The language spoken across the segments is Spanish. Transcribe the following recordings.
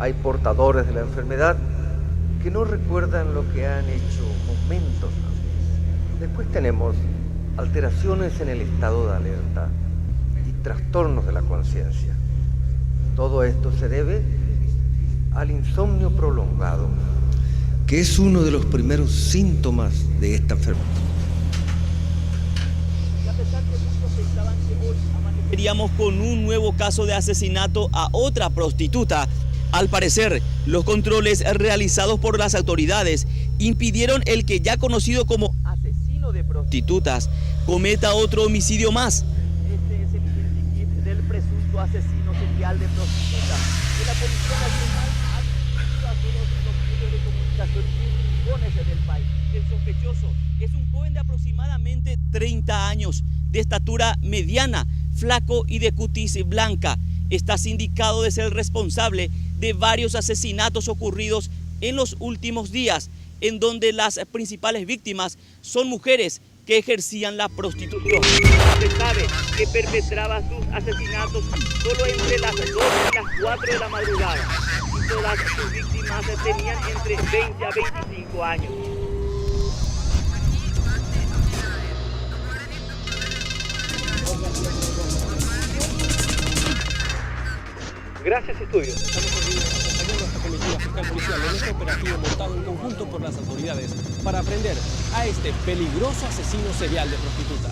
Hay portadores de la enfermedad que no recuerdan lo que han hecho momentos antes. Después tenemos alteraciones en el estado de alerta y trastornos de la conciencia. Todo esto se debe al insomnio prolongado, que es uno de los primeros síntomas de esta enfermedad. Veríamos con un nuevo caso de asesinato a otra prostituta. Al parecer, los controles realizados por las autoridades impidieron el que ya conocido como asesino de prostitutas cometa otro homicidio más. Este es el identikit del presunto asesino serial de prostitutas. Que la Policía Nacional ha difundido a todos los medios de comunicación y rincones del país. El sospechoso es un joven de aproximadamente 30 años, de estatura mediana, flaco y de cutis blanca. Está sindicado de ser el responsable de varios asesinatos ocurridos en los últimos días, en donde las principales víctimas son mujeres que ejercían la prostitución. Se sabe que perpetraba sus asesinatos solo entre las 2 y las 4 de la madrugada. Y todas sus víctimas tenían entre 20 a 25 años. Gracias, Estudios. Estamos acompañando a esta comitiva fiscal policial en este operativo montado en conjunto por las autoridades para aprender a este peligroso asesino serial de prostitutas.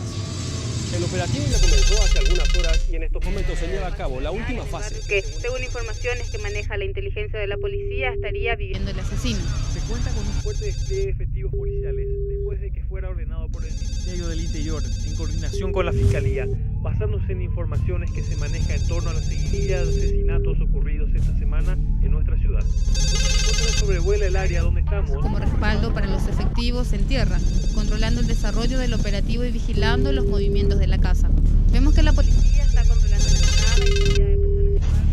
El operativo ya comenzó hace algunas horas y en estos momentos se lleva a cabo la última fase. Que, según informaciones que maneja la inteligencia de la policía, estaría viviendo el asesino. Se cuenta con un fuerte despliegue de efectivos policiales después de que fuera ordenado por el Ministerio del Interior en coordinación con la Fiscalía, basándose en informaciones que se maneja en torno a la seguidilla de asesinatos ocurridos esta semana en nuestra ciudad. Nosotros sobrevuela el área donde estamos como respaldo para los efectivos en tierra, controlando el desarrollo del operativo y vigilando los movimientos de la casa. Vemos que la policía está controlando la entrada y salida de personas.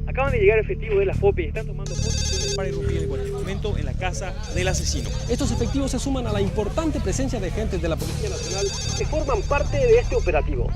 Acaban de llegar efectivos de la FOPE y están tomando posiciones para irrumpir en cualquier momento en la casa del asesino. Estos efectivos se suman a la importante presencia de agentes de la Policía Nacional que forman parte de este operativo.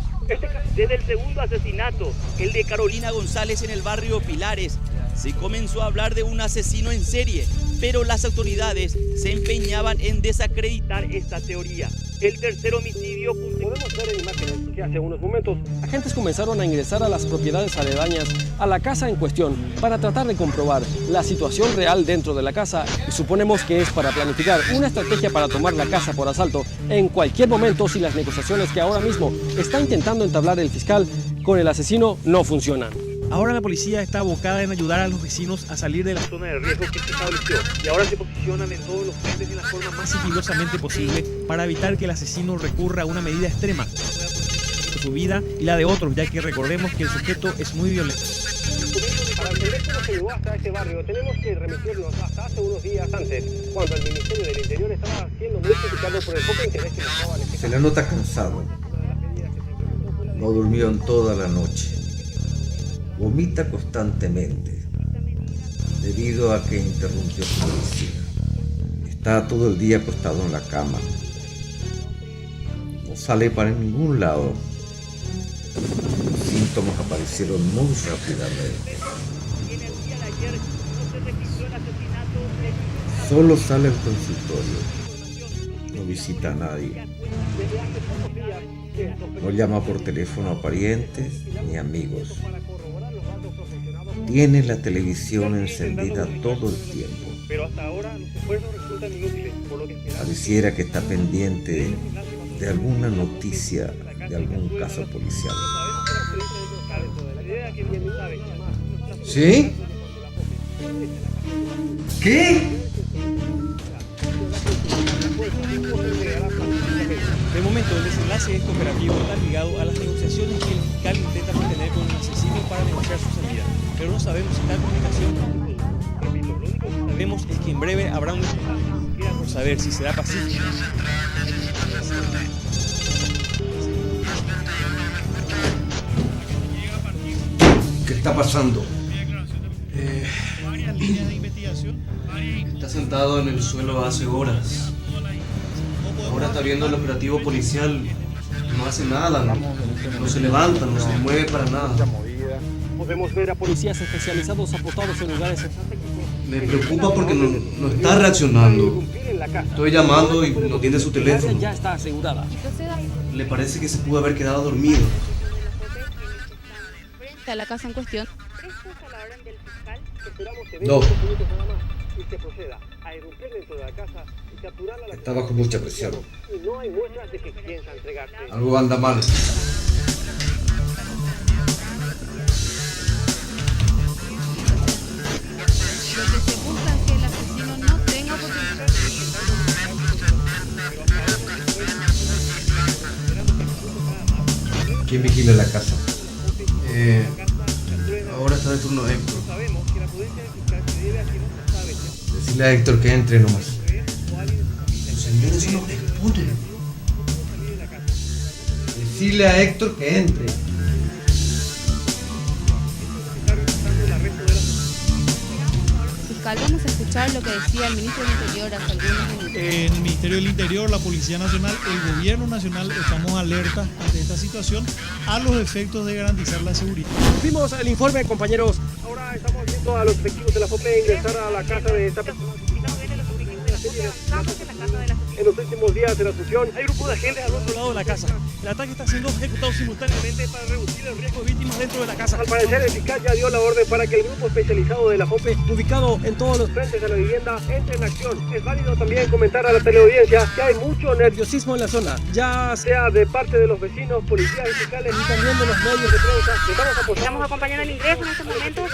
Desde el segundo asesinato, el de Carolina González en el barrio Pilares, se comenzó a hablar de un asesino en serie, pero las autoridades se empeñaban en desacreditar esta teoría. El tercer homicidio... Podemos ver en imágenes que hace unos momentos agentes comenzaron a ingresar a las propiedades aledañas a la casa en cuestión para tratar de comprobar la situación real dentro de la casa y suponemos que es para planificar una estrategia para tomar la casa por asalto en cualquier momento si las negociaciones que ahora mismo está intentando entablar el fiscal con el asesino no funcionan. Ahora la policía está abocada en ayudar a los vecinos a salir de la zona de riesgo que se estableció y ahora se posicionan en todos los frentes de la forma más sigilosamente posible para evitar que el asesino recurra a una medida extrema por su vida y la de otros, ya que recordemos que el sujeto es muy violento. Para entender cómo se llegó hasta este barrio, tenemos que remitirnos hasta hace unos días antes, cuando el Ministerio del Interior estaba siendo muy criticado por el poco interés que mostraban. Se le nota cansado. No durmió en toda la noche. Vomita constantemente debido a que interrumpió su medicina. Está todo el día acostado en la cama. No sale para ningún lado. Los síntomas aparecieron muy rápidamente. Solo sale al consultorio. No visita a nadie. No llama por teléfono a parientes ni amigos. Tiene la televisión encendida todo el tiempo. Pero hasta ahora los esfuerzos resultan inútiles, por lo que pareciera que está pendiente de alguna noticia de algún caso policial. ¿Sí? ¿Qué? De momento, el desenlace de este operativo está ligado a las negociaciones que el fiscal intenta mantener con el asesino para negociar su salida. Pero no sabemos si tal comunicación... Repito, lo único que sabemos es que en breve habrá un desenlace. Queda por saber si será pacífico. ¿Qué está pasando? Está sentado en el suelo hace horas. Ahora está viendo el operativo policial. No hace nada, no se levanta, no se mueve para nada. Podemos ver a policías especializados apostados en lugares estratégicos. Me preocupa porque no está reaccionando. Estoy llamando y no tiene su teléfono. Ya está asegurada. Le parece que se pudo haber quedado dormido. Frente a la casa en cuestión. No. Está bajo mucha presión. Algo anda mal. Lo que se busca es que el asesino no tenga oportunidad. ¿Quién vigila la casa? Ahora está de turno Héctor. Decirle a Héctor que entre nomás. Los señores no responden. Decirle a Héctor que entre. Fiscal, vamos a escuchar lo que decía el ministro del Interior hace algunos minutos. En el Ministerio del Interior, la Policía Nacional, el Gobierno Nacional, estamos alerta ante esta situación a los efectos de garantizar la seguridad. Vimos el informe, compañeros. Ahora estamos viendo a los efectivos de la FOPE ingresar a la casa de esta persona. En los últimos días de la fusión, hay grupos de agentes al otro lado de la casa. El ataque está siendo ejecutado simultáneamente para reducir el riesgo de víctimas dentro de la casa. Al parecer, el fiscal ya dio la orden para que el grupo especializado de la FOPE, ubicado en todos los frentes de la vivienda, entre en acción. Es válido también comentar a la teleaudiencia que hay mucho nerviosismo en la zona, ya sea de parte de los vecinos, policías y fiscales y también de los medios de prensa. Estamos acompañando al ingreso en este momento.